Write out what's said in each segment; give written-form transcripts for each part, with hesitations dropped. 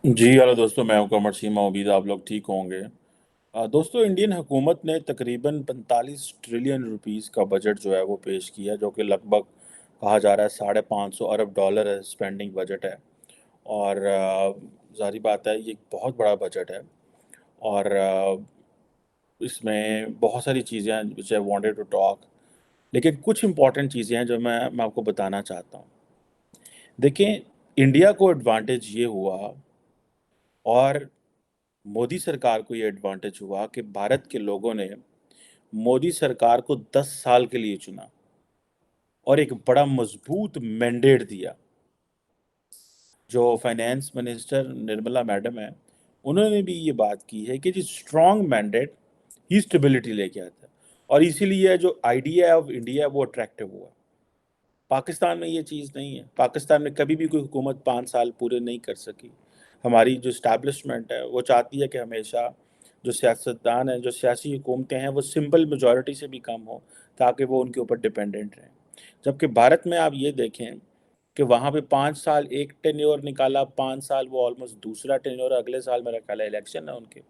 जी hello दोस्तों, मैं हूं कमर सीमा। उम्मीद है आप लोग ठीक होंगे। दोस्तों, इंडियन हुकूमत ने तकरीबन 45 ट्रिलियन रुपीस का बजट जो है वो पेश किया, जो कि लगभग कहा जा रहा है $550 अरब है स्पेंडिंग बजट है। और जाहिर बात है, ये एक बहुत बड़ा बजट है। और इसमें बहुत सारी चीज़ें हैं विच आई वांटेड टू टॉक, लेकिन कुछ इंपॉर्टेंट चीज़ें हैं जो मैं आपको बताना चाहता हूँ। देखें, इंडिया को एडवांटेज ये हुआ, और मोदी सरकार को ये एडवांटेज हुआ कि भारत के लोगों ने मोदी सरकार को 10 साल के लिए चुना और एक बड़ा मजबूत मैंडेट दिया। जो फाइनेंस मिनिस्टर निर्मला मैडम है, उन्होंने भी ये बात की है कि जी स्ट्रॉन्ग मैंडेट ही स्टेबिलिटी लेके आता है, और इसीलिए जो आइडिया ऑफ इंडिया वो अट्रैक्टिव हुआ। पाकिस्तान में ये चीज़ नहीं है। पाकिस्तान में कभी भी कोई हुकूमत 5 साल पूरे नहीं कर सकी। हमारी जो इस्टेब्लिशमेंट है वो चाहती है कि हमेशा जो सियासतदान हैं, जो सियासी हुकूमतें हैं, वो सिंपल मेजॉरिटी से भी कम हो, ताकि वो उनके ऊपर डिपेंडेंट रहें। जबकि भारत में आप ये देखें कि वहाँ पे 5 साल एक टेन्योर निकाला, 5 साल वो ऑलमोस्ट दूसरा टेन्योर, अगले साल मेरा ख्याल है इलेक्शन है उनके।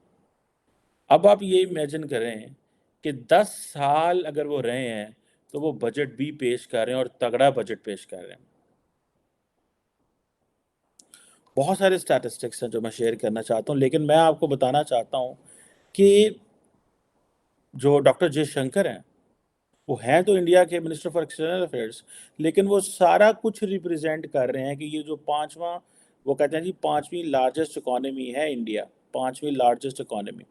अब आप ये इमेजिन करें कि 10 साल अगर वो रहे हैं, तो वो बजट भी पेश कर रहे हैं और तगड़ा बजट पेश कर रहे हैं। बहुत सारे स्टैटिस्टिक्स हैं जो मैं शेयर करना चाहता हूँ, लेकिन मैं आपको बताना चाहता हूँ कि जो डॉक्टर जयशंकर हैं, वो हैं तो इंडिया के मिनिस्टर फॉर एक्सटर्नल अफेयर्स, लेकिन वो सारा कुछ रिप्रेजेंट कर रहे हैं कि ये जो पांचवा, वो कहते हैं जी पांचवी लार्जेस्ट इकोनॉमी है इंडिया, पांचवी लार्जेस्ट इकोनॉमी।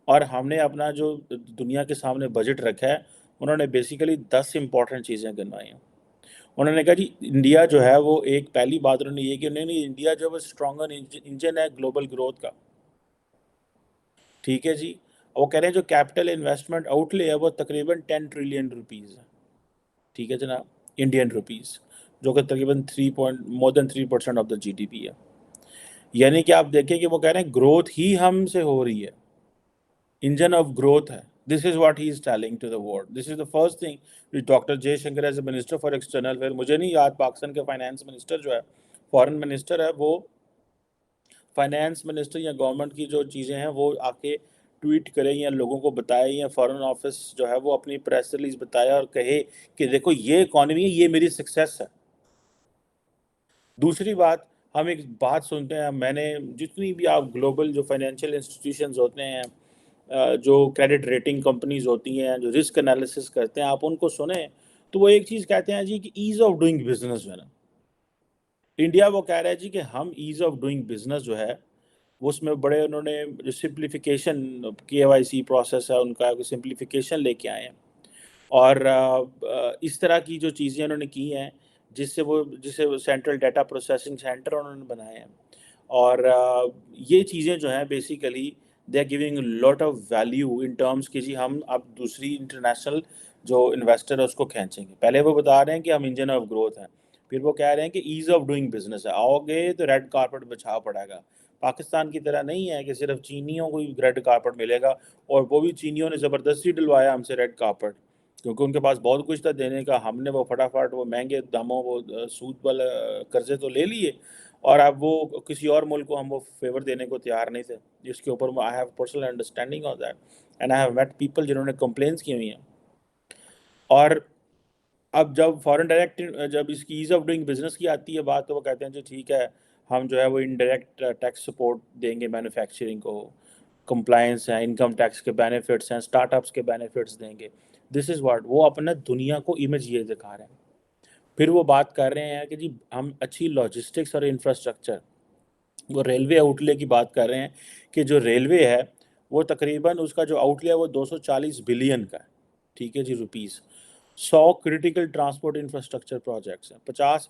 और हमने अपना जो दुनिया के सामने बजट रखा है, उन्होंने बेसिकली 10 इंपॉर्टेंट चीज़ें गिनवाई हैं। उन्होंने कहा जी इंडिया जो है वो एक, पहली बात उन्होंने ये कि उन्होंने इंडिया जो है वो स्ट्रॉन्गर इंजन है ग्लोबल ग्रोथ का। ठीक है जी। वो कह रहे हैं जो कैपिटल इन्वेस्टमेंट आउटले है वो तकरीबन 10 ट्रिलियन रुपीज़ है। ठीक है जनाब, इंडियन रुपीज़, जो कि तकरीबन 3% ऑफ द जीडीपी है। यानी कि आप देखें कि वो कह रहे हैं ग्रोथ ही हमसे हो रही है, इंजन ऑफ ग्रोथ है। This is what he is telling to the world. This is the first thing doctor Jaishankar as a minister for external affair, मुझे नहीं याद पाकिस्तान के फाइनेंस मिनिस्टर जो है, फॉरेन मिनिस्टर है, वो फाइनेंस मिनिस्टर या गवर्नमेंट की जो चीज़ें हैं वो आके ट्वीट करे या लोगों को बताए, या फॉरेन ऑफिस जो है वो अपनी प्रेस रिलीज बताए और कहे कि देखो ये इकॉनमी है, ये मेरी सक्सेस है। दूसरी बात, हम एक बात सुनते हैं, मैंने जितनी भी आप ग्लोबल जो फाइनेंशियल इंस्टीट्यूशंस होते हैं, जो क्रेडिट रेटिंग कंपनीज होती हैं, जो रिस्क एनालिसिस करते हैं, आप उनको सुने तो वो एक चीज़ कहते हैं जी कि ईज़ ऑफ डूइंग बिजनेस जो है ना, इंडिया वो कह रहा है जी कि हम ईज़ ऑफ डूइंग बिजनेस जो है उसमें बड़े, उन्होंने जो सिंप्लीफिकेशन केवाईसी प्रोसेस है उनका सिंप्लीफिकेशन लेके आए हैं। और इस तरह की जो चीज़ें उन्होंने की हैं, जिससे वो सेंट्रल डाटा प्रोसेसिंग सेंटर उन्होंने बनाए हैं। और ये चीज़ें जो हैं basically they are giving lot of value in terms कि जी हम अब दूसरी इंटरनेशनल जो इन्वेस्टर है उसको खींचेंगे। पहले वो बता रहे हैं कि हम इंजन ऑफ ग्रोथ हैं, फिर वो कह रहे हैं कि ईज़ ऑफ डूइंग बिजनेस है, आओगे तो रेड कारपेट बिछा पड़ेगा। पाकिस्तान की तरह नहीं है कि सिर्फ चीनियों को ही रेड कारपेट मिलेगा, और वो भी चीनियों ने ज़बरदस्ती डलवाया हमसे रेड कारपेट, क्योंकि उनके पास बहुत कुछ था देने का। हमने वो फटाफट वो महंगे दामों, वो सूद वाले कर्जे तो ले लिए, और अब वो किसी और मुल्क को हम वो फेवर देने को तैयार नहीं थे, जिसके ऊपर I have personal understanding of that, and I have met people जिन्होंने कंप्लेंट्स की हुई हैं। और अब जब फॉरेन डायरेक्ट, जब इसकी ईज़ ऑफ डूइंग बिजनेस की आती है बात, तो वो कहते हैं जी ठीक है, हम जो है वो इनडायरेक्ट टैक्स सपोर्ट देंगे मैन्युफैक्चरिंग को, कंप्लायंस है, इनकम टैक्स के बेनिफिट्स हैं, स्टार्टअप्स के बेनिफिट्स देंगे। दिस इज़ व्हाट वो अपने दुनिया को इमेज ये दिखा रहे हैं। फिर वो बात कर रहे हैं कि जी हम अच्छी लॉजिस्टिक्स और इंफ्रास्ट्रक्चर, वो रेलवे आउटले की बात कर रहे हैं कि जो रेलवे है वो तकरीबन उसका जो आउटले है वो 240 बिलियन का है। ठीक है जी, rupees. 100 critical transport infrastructure projects हैं, 50।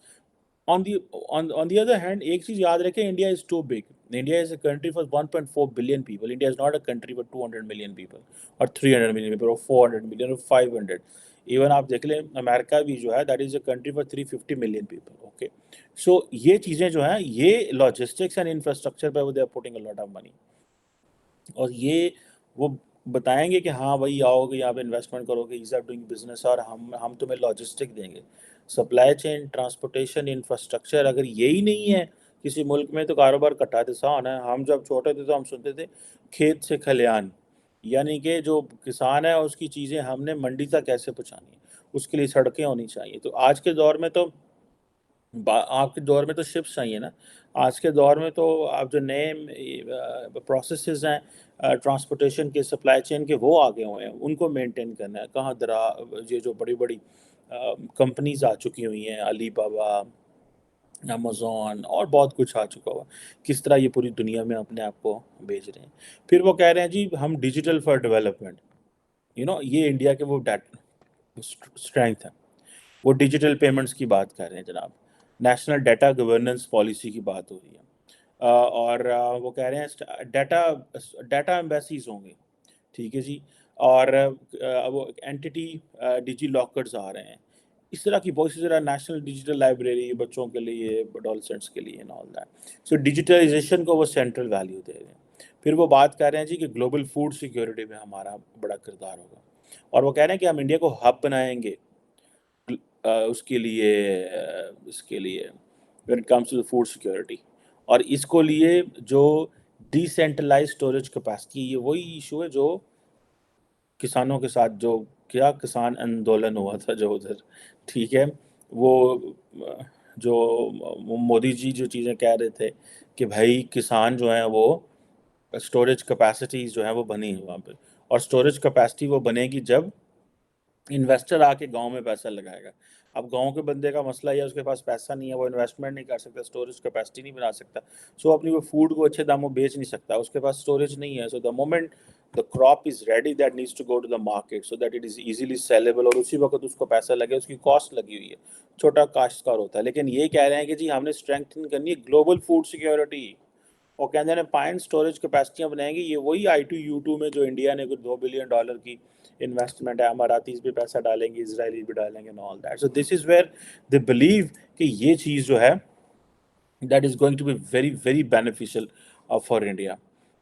ऑन दी अदर हैंड एक चीज़ याद रखें, India is too big. India is a country for 1.4 billion people. India is not a country for 200 million people और 300 मिलियन पीपल और 400 मिलियन और 500। Even आप देख लें अमेरिका भी जो है that is a country for 350 million people. Okay, so ये चीज़ें जो हैं ये लॉजिस्टिक्स एंड इंफ्रास्ट्रक्चर पे they are putting a lot of money. और ये वो बताएंगे कि हाँ भाई आओगे यहाँ पे इन्वेस्टमेंट करोगे, ईज़ आर डूइंग बिजनेस, और हम तुम्हें लॉजिस्टिक देंगे, सप्लाई चेन, ट्रांसपोर्टेशन, इंफ्रास्ट्रक्चर। अगर यही नहीं है किसी मुल्क में तो कारोबार कट्टाते सान है। हम जब छोटे थे तो हम सुनते थे खेत से खलियान, यानी कि जो किसान है उसकी चीज़ें हमने मंडी तक कैसे पहुँचानी है, उसके लिए सड़कें होनी चाहिए। तो आज के दौर में तो आपके दौर में तो शिप्स चाहिए ना। आज के दौर में तो आप जो नए प्रोसेसेस हैं ट्रांसपोर्टेशन के, सप्लाई चेन के, वो आगे हुए हैं, उनको मेंटेन करना है। कहाँ दरा ये जो बड़ी बड़ी कंपनीज आ चुकी हुई हैं, अली बाबा, अमेज़न और बहुत कुछ आ चुका हुआ, किस तरह ये पूरी दुनिया में अपने आप को बेच रहे हैं। फिर वो कह रहे हैं जी हम डिजिटल फॉर डेवलपमेंट, ये इंडिया के वो स्ट्रेंथ है। वो डिजिटल पेमेंट्स की बात कर रहे हैं जनाब, नेशनल डाटा गवर्नेंस पॉलिसी की बात हो रही है। और वो कह रहे हैं डाटा डाटा एम्बेसीज होंगे, ठीक है जी। और वो एंटिटी डिजी लॉकर्स आ रहे हैं। इस तरह की बहुत सी तरह नेशनल डिजिटल लाइब्रेरी बच्चों के लिए, एडोलसेंट्स के लिए and all that. So digitalization को वो सेंट्रल वैल्यू दे रहे हैं। फिर वो बात कर रहे हैं जी कि ग्लोबल फूड सिक्योरिटी में हमारा बड़ा किरदार होगा, और वो कह रहे हैं कि हम इंडिया को हब बनाएंगे उसके लिए, इसके लिए when it comes to the food security. और इसको लिए जो डिसेंट्रलाइज स्टोरेज कैपेसिटी, ये वही इशू है जो किसानों के साथ जो क्या किसान आंदोलन हुआ था जो उधर, ठीक है। वो जो मोदी जी जो चीज़ें कह रहे थे कि भाई किसान जो हैं वो स्टोरेज कैपेसिटीज जो है वो बनी है वहाँ पे, और स्टोरेज कैपेसिटी वो बनेगी जब इन्वेस्टर आके गांव में पैसा लगाएगा। अब गांव के बंदे का मसला ये है उसके पास पैसा नहीं है, वो इन्वेस्टमेंट नहीं कर सकता, स्टोरेज कैपेसिटी नहीं बना सकता, सो अपनी वो फूड को अच्छे दामों बेच नहीं सकता, उसके पास स्टोरेज नहीं है। So the moment the crop is ready that needs to go to the market so that it is easily saleable, और उसी वक्त उसको पैसा लगे, उसकी कॉस्ट लगी हुई है, छोटा काश्तकार होता है। लेकिन ये कह रहे हैं कि जी हमने स्ट्रेंथन करनी है ग्लोबल फूड सिक्योरिटी, और कहते हैं पाइन स्टोरेज कैपेसिटियाँ बनाएंगे। ये वही I2U2 में जो इंडिया ने कुछ $2 बिलियन की इन्वेस्टमेंट है, अमारातीज भी पैसा डालेंगे, इसराइली भी डालेंगे and all that. So this is where they believe कि ये चीज़ जो है that is going to be very very beneficial for India.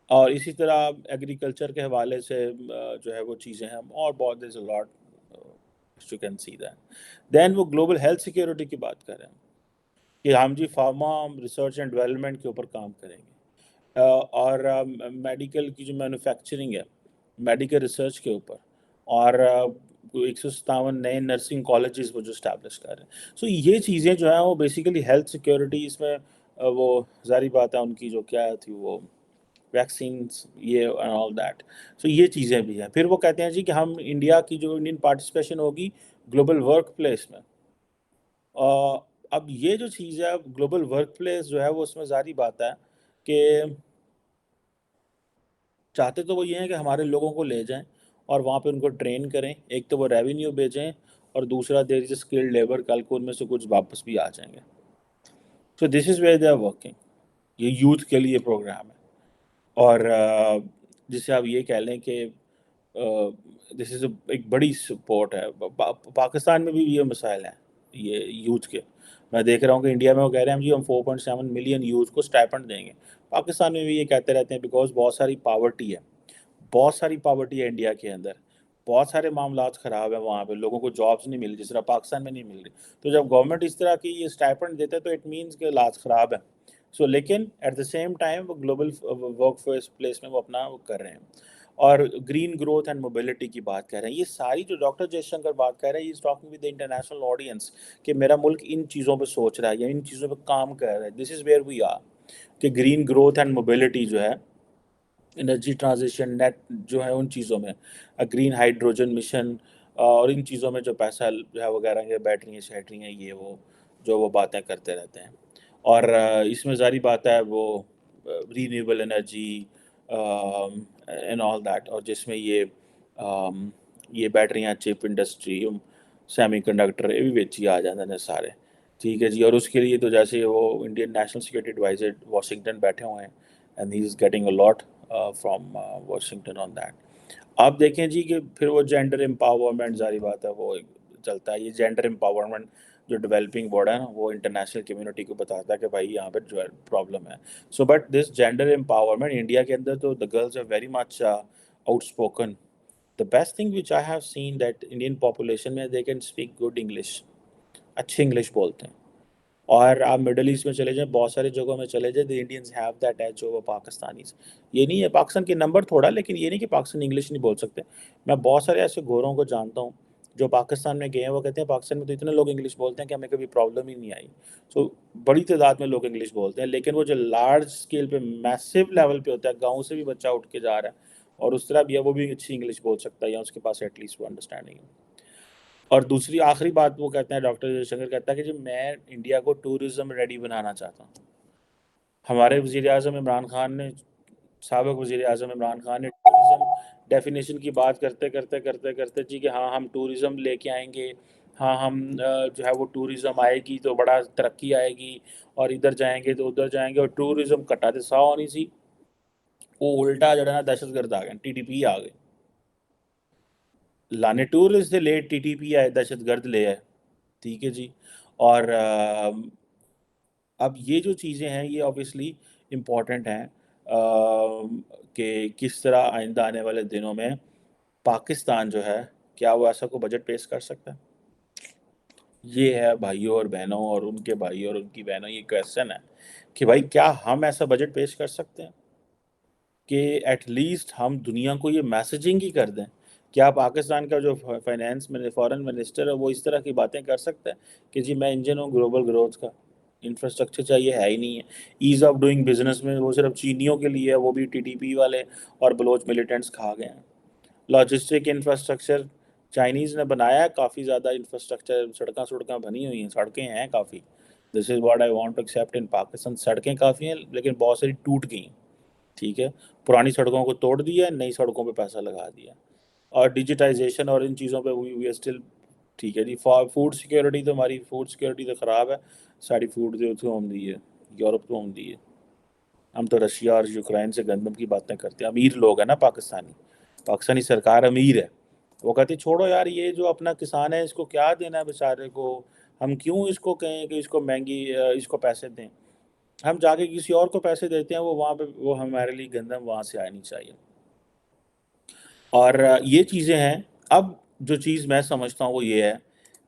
और इसी तरह एग्रीकल्चर के हवाले से जो है वो चीज़ें हैं, और बहुत there is a lot you can see that. Then वो ग्लोबल हेल्थ सिक्योरिटी की बात कर रहे हैं कि हम जी फार्मा रिसर्च एंड डेवलपमेंट के ऊपर काम करेंगे, और मेडिकल की जो मैन्युफैक्चरिंग है, मेडिकल रिसर्च के ऊपर, और 157 नए नर्सिंग कॉलेजेस वो जो स्टैब्लिश कर रहे हैं। सो ये चीज़ें जो हैं वो बेसिकली हेल्थ सिक्योरिटी इसमें वो जारी बात है उनकी जो क्या थी वो वैक्सीन, ये एंड ऑल दैट। सो ये चीज़ें भी हैं। फिर वो कहते हैं जी कि हम इंडिया की जो इंडियन पार्टिसिपेशन होगी ग्लोबल वर्क प्लेस में। अब ये जो चीज़ है ग्लोबल वर्क प्लेस जो है वो उसमें जारी बात है कि चाहते तो वो ये हैं कि हमारे लोगों को ले जाएं और वहाँ पे उनको ट्रेन करें, एक तो वो रेवेन्यू भेजें, और दूसरा देर इज स्किल्ड लेबर, कल को उनमें से कुछ वापस भी आ जाएंगे। So this is where they are working. ये यूथ के लिए प्रोग्राम है। और जिसे आप ये कह लें कि दिस इज़ एक बड़ी सपोर्ट है। पाकिस्तान में भी ये मसाइल हैं ये यूथ के। मैं देख रहा हूँ कि इंडिया में वो कह रहे हैं हम जी हम 4.7 मिलियन यूथ को स्टाइपेंड देंगे। पाकिस्तान में भी ये कहते रहते हैं बिकॉज बहुत सारी पावर्टी है, बहुत सारी पावर्टी है इंडिया के अंदर, बहुत सारे मामलात ख़राब है वहाँ पे, लोगों को जॉब्स नहीं मिल रही जिस तरह पाकिस्तान में नहीं मिल रही। तो जब गवर्नमेंट इस तरह की ये स्टाइपेंड देते हैं तो इट मीन्स कि हालात ख़राब है। सो लेकिन एट द सेम टाइम वो ग्लोबल वर्क प्लेस में वो अपना वो कर रहे हैं, और ग्रीन ग्रोथ एंड मोबिलिटी की बात कर रहे हैं। ये सारी जो डॉक्टर जयशंकर बात कर रहे हैं, is talking with the international audience कि मेरा मुल्क इन चीज़ों पे सोच रहा है या इन चीज़ों पे काम कर रहा है। This is where we are कि ग्रीन ग्रोथ एंड मोबिलिटी जो है, एनर्जी ट्रांजिशन नेट जो है उन चीज़ों में, ग्रीन हाइड्रोजन मिशन, और इन चीज़ों में जो पैसा जो है वगैरह ये बैटरियाँ शैटरियाँ ये वो जो वो बातें करते रहते हैं। और इसमें ज़ाहिर बात है वो renewable energy and all that, और जिसमें ये बैटरियाँ, चिप इंडस्ट्री, सेमीकंडक्टर ये भी बेची आ जाते हैं सारे, ठीक है जी। और उसके लिए तो जैसे वो Indian national security adviser Washington बैठे हुए हैं, and he is getting a lot from Washington on that. आप देखें जी कि फिर वो जेंडर एम्पावरमेंट, जारी बात है वो चलता है। ये जेंडर एम्पावरमेंट जो डेवलपिंग वर्ल्ड है ना, वो इंटरनेशनल कम्युनिटी को बताता है कि भाई यहाँ पर जो प्रॉब्लम है। So but this gender empowerment India के अंदर तो the girls are very much outspoken. The best thing which I have seen that Indian population में they can speak good English, अच्छी इंग्लिश बोलते हैं। और आप मिडल ईस्ट में चले जाएं, बहुत सारी जगहों में चले जाएं, the Indians have that edge over Pakistanis. ये नहीं है पाकिस्तान की नंबर थोड़ा, लेकिन ये नहीं कि पाकिस्तान इंग्लिश नहीं बोल सकते। मैं बहुत सारे ऐसे गोरों को जानता हूँ जो पाकिस्तान में गए हैं, वो कहते हैं पाकिस्तान में तो इतने लोग इंग्लिश बोलते हैं कि हमें कभी प्रॉब्लम ही नहीं आई। सो बड़ी तादाद में लोग इंग्लिश बोलते हैं, लेकिन वो जो लार्ज स्केल पे मैसिव लेवल पे होता है, गाँव से भी बच्चा उठ के जा रहा है और उस तरह भी है, वो भी अच्छी इंग्लिश बोल सकता है या उसके पास एटलीस्ट वो अंडरस्टैंडिंग है। और दूसरी आखिरी बात वो कहते हैं, डॉक्टर जयशंकर कहता है कि जो मैं इंडिया को टूरिज्म रेडी बनाना चाहता हूँ। हमारे वज़ीर आज़म इमरान खान ने, साबिक़ वज़ीर आज़म इमरान खान ने टूरिज़्म डेफिनेशन की बात करते करते करते करते जी कि हाँ हम टूरिज़्म लेके आएंगे, हाँ हम जो है वो टूरिज़्म आएगी तो बड़ा तरक्की आएगी, और इधर जाएंगे तो उधर जाएंगे, और टूरिज़्म कटा ते सौ होनी सी, वो उल्टा जड़ा ना दहशतगर्द आ गए, टीटीपी आ गए। लाने टूरिस्ट ले टीटीपी आए, दहशतगर्द ले आए। ठीक है जी। और अब ये जो चीज़ें हैं ये ऑब्वियसली इम्पॉर्टेंट हैं कि किस तरह आइंदा आने वाले दिनों में पाकिस्तान जो है, क्या वो ऐसा कोई बजट पेश कर सकता है। ये है भाइयों और बहनों और उनके भाइयों और उनकी बहनों, ये क्वेश्चन है कि भाई क्या हम ऐसा बजट पेश कर सकते हैं कि एटलीस्ट हम दुनिया को ये मैसेजिंग ही कर दें। क्या पाकिस्तान का जो फाइनेंस में फॉरेन मिनिस्टर है वो इस तरह की बातें कर सकता है कि जी मैं इंजन हूँ ग्लोबल ग्रोथ का, इंफ्रास्ट्रक्चर चाहिए है ही नहीं है। ईज़ ऑफ डूइंग बिजनेस में वो सिर्फ चीनियों के लिए है, वो भी टीटीपी वाले और बलोच मिलिटेंट्स खा गए हैं। लॉजिस्टिक इंफ्रास्ट्रक्चर चाइनीज़ ने बनाया है, काफ़ी ज़्यादा इंफ्रास्ट्रक्चर, सड़कें सड़कें बनी हुई हैं, सड़कें हैं काफ़ी। This is what I want to accept in Pakistan, सड़कें काफ़ी हैं लेकिन बहुत सारी टूट गई। ठीक है, पुरानी सड़कों को तोड़ दिया, नई सड़कों पे पैसा लगा दिया, और डिजिटाइजेशन और इन चीज़ों पे वी आर स्टिल। ठीक है जी। फूड सिक्योरिटी तो हमारी फूड सिक्योरिटी तो ख़राब है, सारी फूड जो तो आती है यूरोप तो आती है। हम तो रशिया और यूक्रेन से गंदम की बातें करते हैं, अमीर लोग हैं ना पाकिस्तानी, पाकिस्तानी सरकार अमीर है। वो कहती छोड़ो यार, ये जो अपना किसान है इसको क्या देना है बेचारे को, हम क्यों इसको कहें कि इसको महंगी इसको पैसे दें, हम जाके किसी और को पैसे देते हैं, वो वहाँ पे वो हमारे लिए गंदम वहाँ से आनी चाहिए। और ये चीज़ें हैं। अब जो चीज़ मैं समझता हूँ वो ये है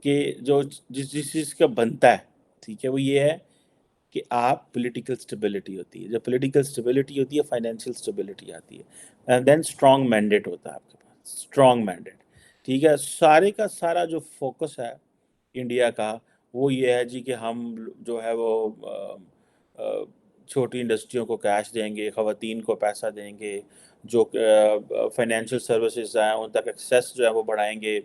कि जो जिस जिस चीज़ का बनता है, ठीक है, वो ये है कि आप पॉलिटिकल स्टेबिलिटी होती है, जब पॉलिटिकल स्टेबिलिटी होती है फाइनेंशियल स्टेबिलिटी आती है, एंड देन स्ट्रॉन्ग मैंडेट होता है आपके पास, स्ट्रॉन्ग मैंडेट। ठीक है, सारे का सारा जो फोकस है इंडिया का वो ये है जी कि हम जो है वो छोटी इंडस्ट्रियों को कैश देंगे, ख़वातीन को पैसा देंगे, जो फाइनेंशियल सर्विसेज हैं उन तक एक्सेस जो है वो बढ़ाएंगे,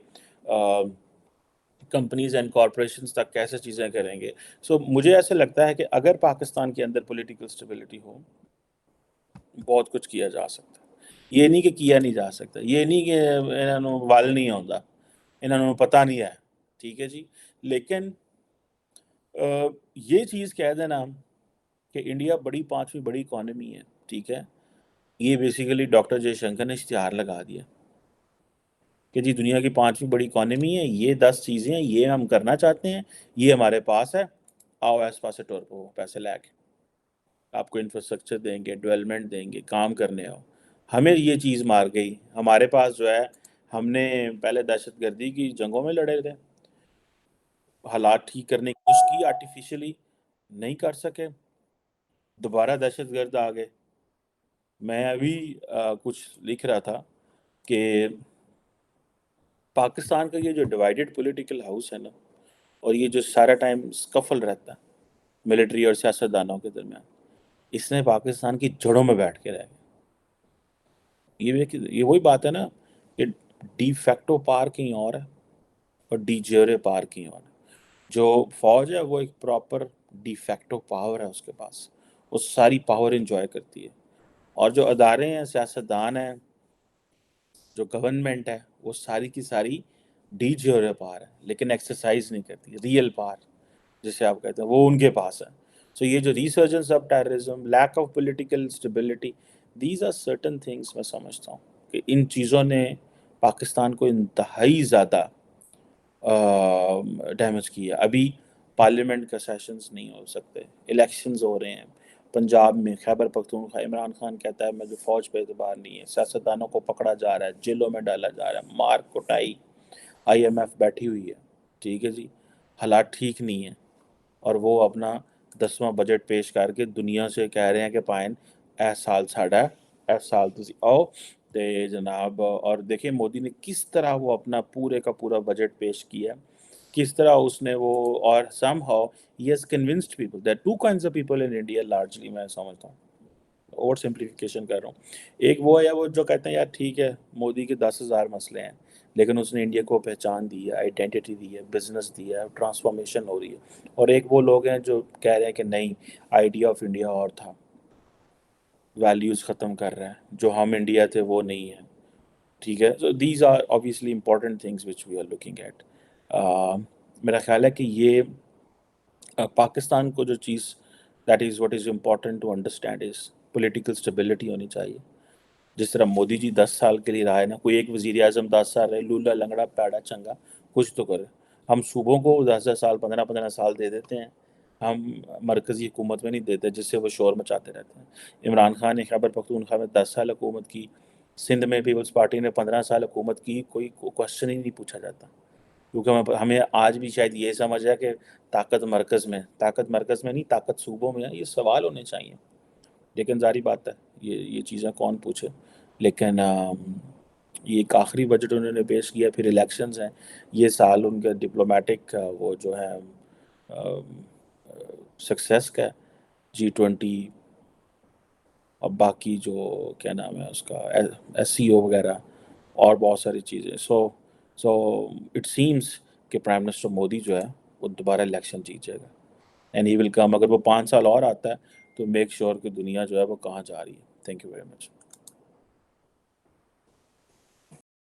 कंपनीज एंड कॉरपोरेशंस तक कैसे चीज़ें करेंगे। सो मुझे ऐसे लगता है कि अगर पाकिस्तान के अंदर पॉलिटिकल स्टेबिलिटी हो, बहुत कुछ किया जा सकता है। ये नहीं कि किया नहीं जा सकता, ये नहीं कि इन्होंने वल नहीं आਉਂਦਾ, इन्होंने पता नहीं है। ठीक है जी। लेकिन ये चीज़ कह देना कि इंडिया बड़ी पाँचवीं बड़ी इकॉनमी है, ठीक है, ये बेसिकली डॉक्टर जयशंकर ने इश्तिहार लगा दिया कि जी दुनिया की पाँचवीं बड़ी इकॉनमी है, ये 10 चीज़ें हैं, ये हम करना चाहते हैं, ये हमारे पास है, आओ ऐसे पासे टुर पो पैसे लैके, आपको इंफ्रास्ट्रक्चर देंगे, डेवलपमेंट देंगे, काम करने आओ। हमें ये चीज़ मार गई, हमारे पास जो है, हमने पहले दहशतगर्दी की जंगों में लड़े थे, हालात ठीक करने की कोशिश की आर्टिफिशियली, नहीं कर सके, दोबारा दहशतगर्द आ गए। मैं अभी कुछ लिख रहा था कि पाकिस्तान का ये जो डिवाइडेड पॉलिटिकल हाउस है ना, और ये जो सारा टाइम स्कफल रहता है मिलिट्री और सियासतदानों के दरमियान, इसने पाकिस्तान की जड़ों में बैठ के रह गया। ये वही बात है ना कि डी फैक्टो पार कहीं और है और डी ज्योरे पार कहीं और है। जो फौज है वो एक प्रॉपर डी फैक्टो पावर है उसके पास, वो सारी पावर इंजॉय करती है। और जो अदारे हैं, सियासतदान हैं, जो गवर्नमेंट है, वो सारी की सारी डी ज्योरे पावर है, लेकिन एक्सरसाइज नहीं करती रियल पावर जिसे आप कहते हैं, वो उनके पास है। सो ये जो resurgence of terrorism, lack of political stability, these are certain things, मैं समझता हूँ कि इन चीज़ों ने पाकिस्तान को इंतहाई ज़्यादा डैमेज किया। अभी पार्लियामेंट का सेशंस नहीं हो सकते, इलेक्शंस हो रहे हैं पंजाब में, खैबर पख्तूनख्वा, इमरान खान कहता है मैं जो फ़ौज पे एतबार नहीं है, सियासतदानों को पकड़ा जा रहा है, जेलों में डाला जा रहा है, मार कुटाई, IMF बैठी हुई है। ठीक है जी, हालात ठीक नहीं है। और वो अपना 10वां बजट पेश करके दुनिया से कह रहे हैं कि पाइन इस साल साड़ा है, इस साल तुसी आओ ते जनाब। और देखिए मोदी ने किस तरह वो अपना पूरे का पूरा बजट पेश किया, किस तरह उसने वो, और somehow he has convinced people, there are two kinds of people in India largely, मैं समझता हूँ, ओवर सिंप्लीफिकेशन कर रहा हूँ। एक वो है या वो जो कहते हैं यार ठीक है मोदी के 10,000 मसले हैं, लेकिन उसने इंडिया को पहचान दी है, आइडेंटिटी दी है, बिजनेस दिया है, ट्रांसफॉर्मेशन हो रही है। और एक वो लोग हैं जो कह रहे हैं कि नहीं, आइडिया ऑफ इंडिया और था, वैल्यूज़ ख़त्म कर रहे हैं, जो हम इंडिया थे वो नहीं है। ठीक है, so these are obviously important things which we are looking at. मेरा ख्याल है कि ये पाकिस्तान को जो चीज़, that is what is important to understand is political stability होनी चाहिए। जिस तरह मोदी जी 10 साल के लिए रहा है ना, कोई एक वज़ीर आज़म 10 साल रहे, लूला लंगड़ा पैड़ा चंगा, कुछ तो करे। हम सूबों को 10-10 साल 15-15 साल दे देते हैं, हम मरकज़ी हुकूमत में नहीं देते, जिससे वो शोर मचाते रहते हैं। इमरान खान ने खैबर पख्तूनख्वा में 10 साल हुकूमत की, सिंध में पीपल्स पार्टी ने 15 साल हुकूमत की, कोई क्वेश्चन ही नहीं पूछा जाता। क्योंकि हमें आज भी शायद ये समझ है कि ताकत मरकज़ में नहीं, ताकत सूबों में है, ये सवाल होने चाहिए। लेकिन ज़ाहिर बात है ये चीज़ें कौन पूछे। लेकिन ये एक आखिरी बजट उन्होंने पेश किया, फिर इलेक्शंस हैं, ये साल उनका डिप्लोमेटिक वो जो है सक्सेस का, G20 और बाकी जो क्या नाम है उसका SCO वगैरह और बहुत सारी चीज़ें। सो इट सीम्स कि प्राइम मिनिस्टर मोदी जो है वो दोबारा इलेक्शन जीत जाएगा, एंड ही विल कम। अगर वो 5 साल और आता है तो मेक श्योर कि दुनिया जो है वो कहाँ जा रही है। Thank you very much.